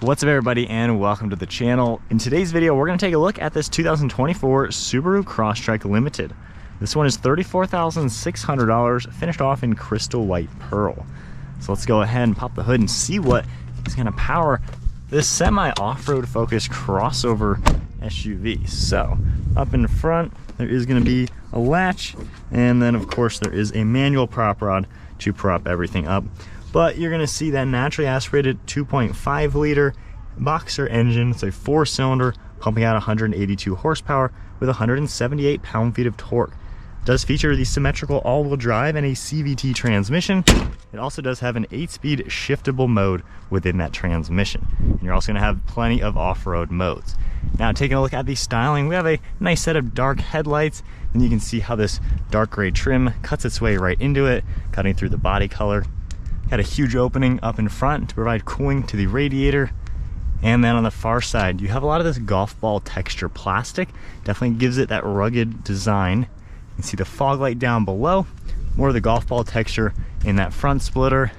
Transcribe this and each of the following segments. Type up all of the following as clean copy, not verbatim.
What's up everybody and welcome to the channel. In today's video we're going to take a look at this 2024 Subaru Crosstrek Limited. This one is $34,600 finished off in crystal white pearl. So let's go ahead and pop the hood and see what is going to power this semi off-road focused crossover SUV. So up in the front there is going to be a latch, and then of course there is a manual prop rod to prop everything up. But you're going to see that naturally aspirated 2.5 liter boxer engine. It's a 4-cylinder pumping out 182 horsepower with 178 pound-feet of torque. It does feature the symmetrical all-wheel drive and a CVT transmission. It also does have an 8-speed shiftable mode within that transmission. And you're also going to have plenty of off-road modes. Now taking a look at the styling, we have a nice set of dark headlights, and you can see how this dark gray trim cuts its way right into it, cutting through the body color. Got a huge opening up in front to provide cooling to the radiator. And then on the far side, you have a lot of this golf ball texture plastic. Definitely gives it that rugged design. You can see the fog light down below. More of the golf ball texture in that front splitter.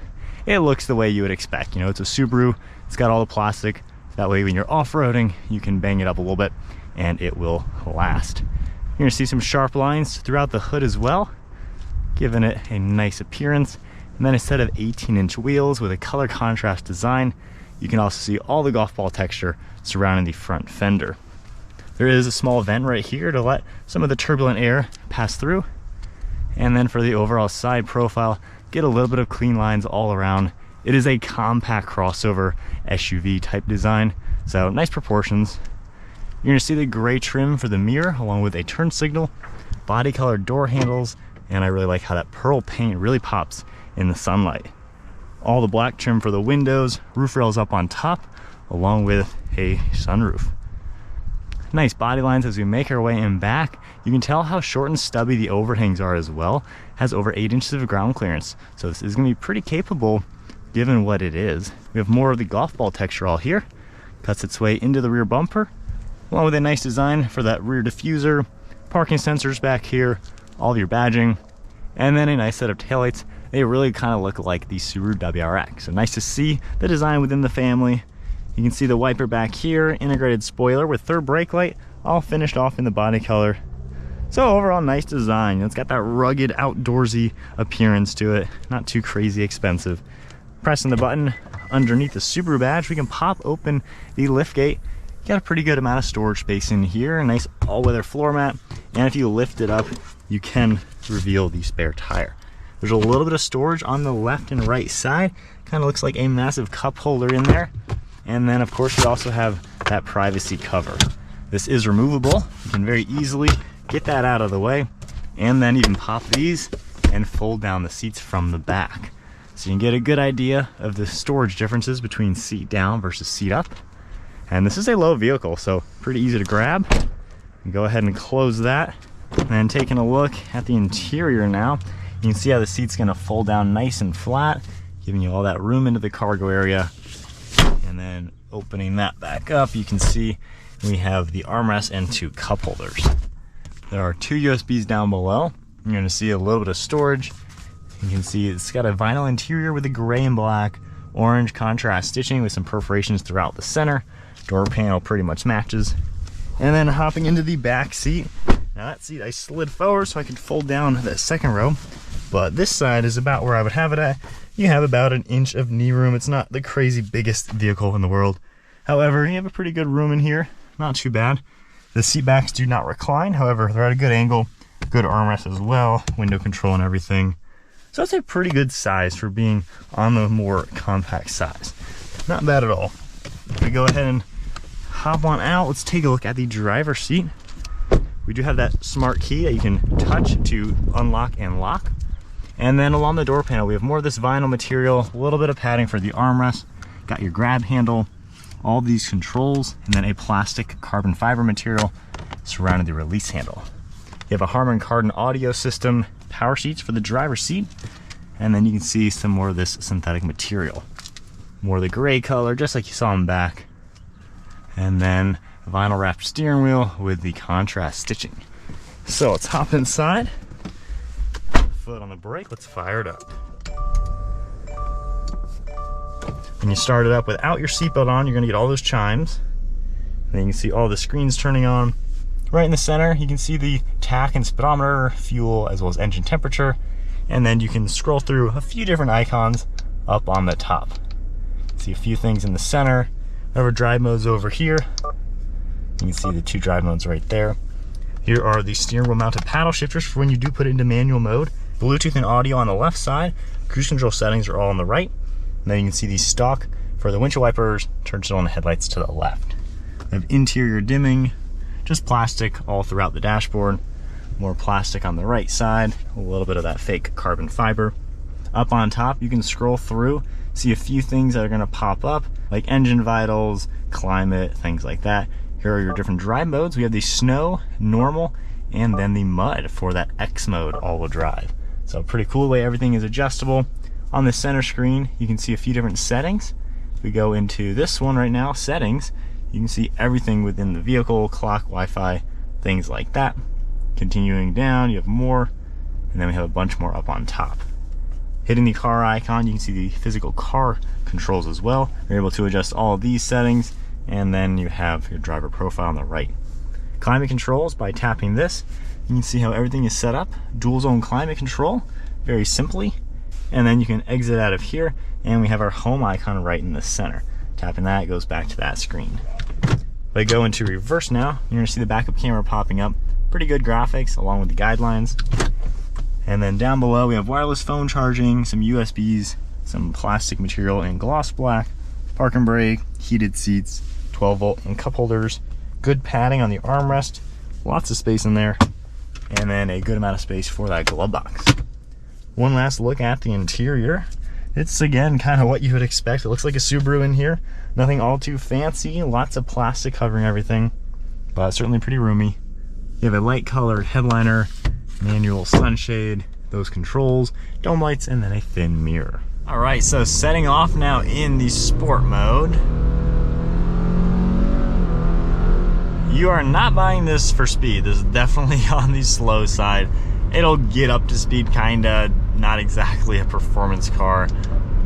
It looks the way you would expect. You know, it's a Subaru. It's got all the plastic. That way when you're off-roading, you can bang it up a little bit and it will last. You're gonna see some sharp lines throughout the hood as well, giving it a nice appearance. And then a set of 18-inch wheels with a color contrast design. You can also see all the golf ball texture surrounding the front fender. There is a small vent right here to let some of the turbulent air pass through. And then for the overall side profile, get a little bit of clean lines all around. It is a compact crossover SUV type design, so nice proportions. You're gonna see the gray trim for the mirror along with a turn signal, body colored door handles, and I really like how that pearl paint really pops in the sunlight. All the black trim for the windows, roof rails up on top, along with a sunroof. Nice body lines as we make our way in back. You can tell how short and stubby the overhangs are as well. Has over 8 inches of ground clearance, so this is going to be pretty capable given what it is. We have more of the golf ball texture all here. Cuts its way into the rear bumper, along with a nice design for that rear diffuser, parking sensors back here, all of your badging, and then a nice set of taillights. They really kind of look like the Subaru WRX. So nice to see the design within the family. You can see the wiper back here, integrated spoiler with third brake light, all finished off in the body color. So overall nice design. It's got that rugged outdoorsy appearance to it. Not too crazy expensive. Pressing the button underneath the Subaru badge, we can pop open the liftgate. Got a pretty good amount of storage space in here. A nice all-weather floor mat. And if you lift it up, you can reveal the spare tire. There's a little bit of storage on the left and right side. Kind of looks like a massive cup holder in there. And then of course we also have that privacy cover. This is removable. You can very easily get that out of the way. And then you can pop these and fold down the seats from the back. So you can get a good idea of the storage differences between seat down versus seat up. And this is a low vehicle, so pretty easy to grab. And go ahead and close that. And then taking a look at the interior now, you can see how the seat's gonna fold down nice and flat, giving you all that room into the cargo area. And then opening that back up, you can see we have the armrest and 2 cup holders. There are 2 USBs down below. You're gonna see a little bit of storage. You can see it's got a vinyl interior with a gray and black, orange contrast stitching with some perforations throughout the center. Door panel pretty much matches. And then hopping into the back seat. Now that seat I slid forward so I could fold down the second row. But this side is about where I would have it at. You have about an inch of knee room. It's not the crazy biggest vehicle in the world. However, you have a pretty good room in here. Not too bad. The seat backs do not recline. However, they're at a good angle. Good armrest as well. Window control and everything. So it's a pretty good size for being on the more compact size. Not bad at all. If we go ahead and hop on out, let's take a look at the driver's seat. We do have that smart key that you can touch to unlock and lock. And then along the door panel, we have more of this vinyl material, a little bit of padding for the armrest, got your grab handle, all these controls, and then a plastic carbon fiber material surrounding the release handle. You have a Harman Kardon audio system, power seats for the driver's seat, and then you can see some more of this synthetic material. More of the gray color, just like you saw in back. And then a vinyl wrapped steering wheel with the contrast stitching. So let's hop inside. Foot on the brake, let's fire it up. When you start it up without your seatbelt on, you're gonna get all those chimes. And then you can see all the screens turning on. Right in the center, you can see the tach and speedometer, fuel, as well as engine temperature. And then you can scroll through a few different icons up on the top. See a few things in the center. Over drive modes over here. You can see the 2 drive modes right there. Here are the steering wheel mounted paddle shifters for when you do put it into manual mode. Bluetooth and audio on the left side. Cruise control settings are all on the right. And then you can see the stock for the windshield wipers, turn signal, and headlights to the left. We have interior dimming, just plastic all throughout the dashboard. More plastic on the right side, a little bit of that fake carbon fiber. Up on top, you can scroll through, see a few things that are gonna pop up, like engine vitals, climate, things like that. Here are your different drive modes. We have the snow, normal, and then the mud for that X mode, all-wheel drive. So pretty cool way everything is adjustable. On the center screen, you can see a few different settings. If we go into this one right now, settings, you can see everything within the vehicle, clock, Wi-Fi, things like that. Continuing down, you have more, and then we have a bunch more up on top. Hitting the car icon, you can see the physical car controls as well. You're able to adjust all of these settings, and then you have your driver profile on the right. Climate controls, by tapping this, you can see how everything is set up. Dual zone climate control, very simply. And then you can exit out of here, and we have our home icon right in the center. Tapping that, it goes back to that screen. If I go into reverse now, you're gonna see the backup camera popping up. Pretty good graphics along with the guidelines. And then down below we have wireless phone charging, some USBs, some plastic material in gloss black, park and brake, heated seats, 12-volt and cup holders, good padding on the armrest, lots of space in there, and then a good amount of space for that glove box. One last look at the interior. It's again kind of what you would expect. It looks like a Subaru in here. Nothing all too fancy, lots of plastic covering everything, but certainly pretty roomy. You have a light colored headliner, manual sunshade, those controls, dome lights, and then a thin mirror. All right, so setting off now in the sport mode. You are not buying this for speed. This is definitely on the slow side. It'll get up to speed kinda, not exactly a performance car.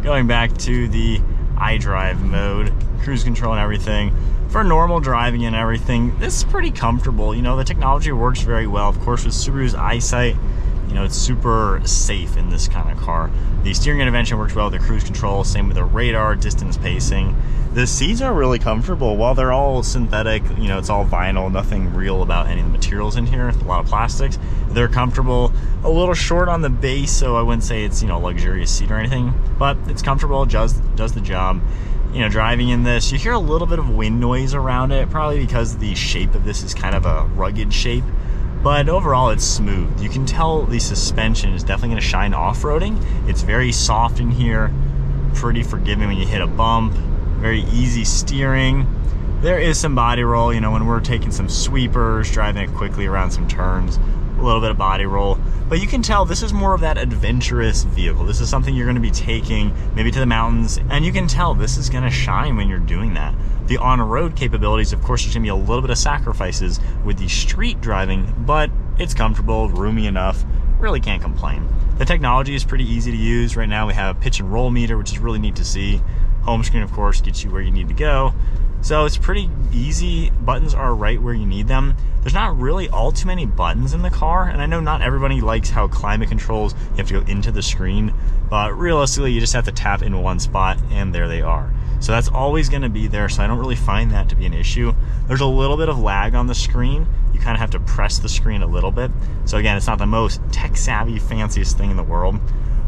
Going back to the iDrive mode, cruise control and everything. For normal driving and everything, this is pretty comfortable. You know, the technology works very well. Of course, with Subaru's eyesight, you know, it's super safe in this kind of car. The steering intervention works well with the cruise control, same with the radar, distance pacing. The seats are really comfortable. While they're all synthetic, you know, it's all vinyl, nothing real about any of the materials in here, a lot of plastics. They're comfortable, a little short on the base, so I wouldn't say it's, you know, a luxurious seat or anything, but it's comfortable, does the job. You know, driving in this, you hear a little bit of wind noise around it, probably because the shape of this is kind of a rugged shape, but overall it's smooth. You can tell the suspension is definitely going to shine off-roading. It's very soft in here, pretty forgiving when you hit a bump, very easy steering. There is some body roll, you know, when we're taking some sweepers, driving it quickly around some turns, a little bit of body roll. But you can tell this is more of that adventurous vehicle. This is something you're going to be taking maybe to the mountains, and you can tell this is going to shine when you're doing that. The on-road capabilities, of course, there's going to be a little bit of sacrifices with the street driving, but it's comfortable, roomy enough, really can't complain. The technology is pretty easy to use. Right now we have a pitch and roll meter, which is really neat to see. Home screen, of course, gets you where you need to go. So it's pretty easy. Buttons are right where you need them. There's not really all too many buttons in the car, and I know not everybody likes how climate controls, you have to go into the screen, but realistically you just have to tap in one spot and there they are. So that's always going to be there, so I don't really find that to be an issue. There's a little bit of lag on the screen. You kind of have to press the screen a little bit. So again, it's not the most tech-savvy, fanciest thing in the world,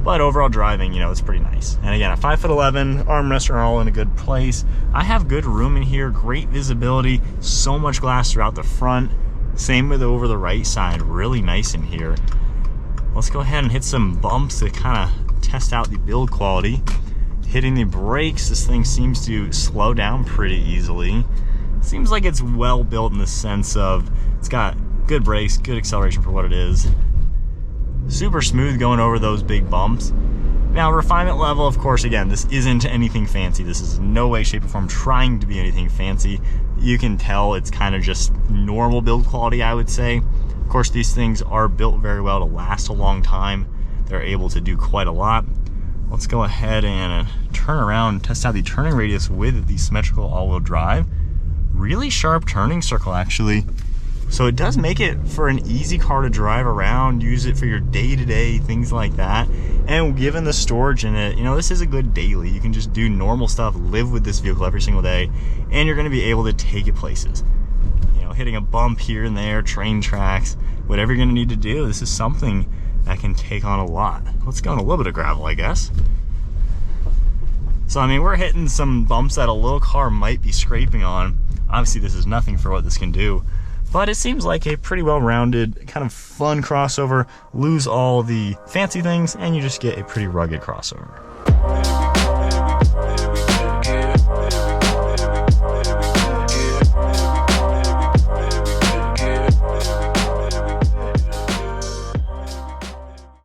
but overall driving, you know, it's pretty nice. And again, at 5'11", armrests are all in a good place. I have good room in here, great visibility, so much glass throughout the front. Same with over the right side, really nice in here. Let's go ahead and hit some bumps to kind of test out the build quality. Hitting the brakes, this thing seems to slow down pretty easily. Seems like it's well built in the sense of it's got good brakes, good acceleration for what it is. Super smooth going over those big bumps. Now, refinement level, of course, again, this isn't anything fancy. This is in no way, shape, or form trying to be anything fancy. You can tell it's kind of just normal build quality, I would say. Of course, these things are built very well to last a long time. They're able to do quite a lot. Let's go ahead and turn around, test out the turning radius with the symmetrical all-wheel drive. Really sharp turning circle, actually. So it does make it for an easy car to drive around, use it for your day-to-day, things like that. And given the storage in it, you know, this is a good daily. You can just do normal stuff, live with this vehicle every single day, and you're gonna be able to take it places. You know, hitting a bump here and there, train tracks, whatever you're gonna need to do, this is something that can take on a lot. Let's go on a little bit of gravel, I guess. So, I mean, we're hitting some bumps that a little car might be scraping on. Obviously, this is nothing for what this can do. But it seems like a pretty well-rounded, kind of fun crossover. Lose all the fancy things, and you just get a pretty rugged crossover.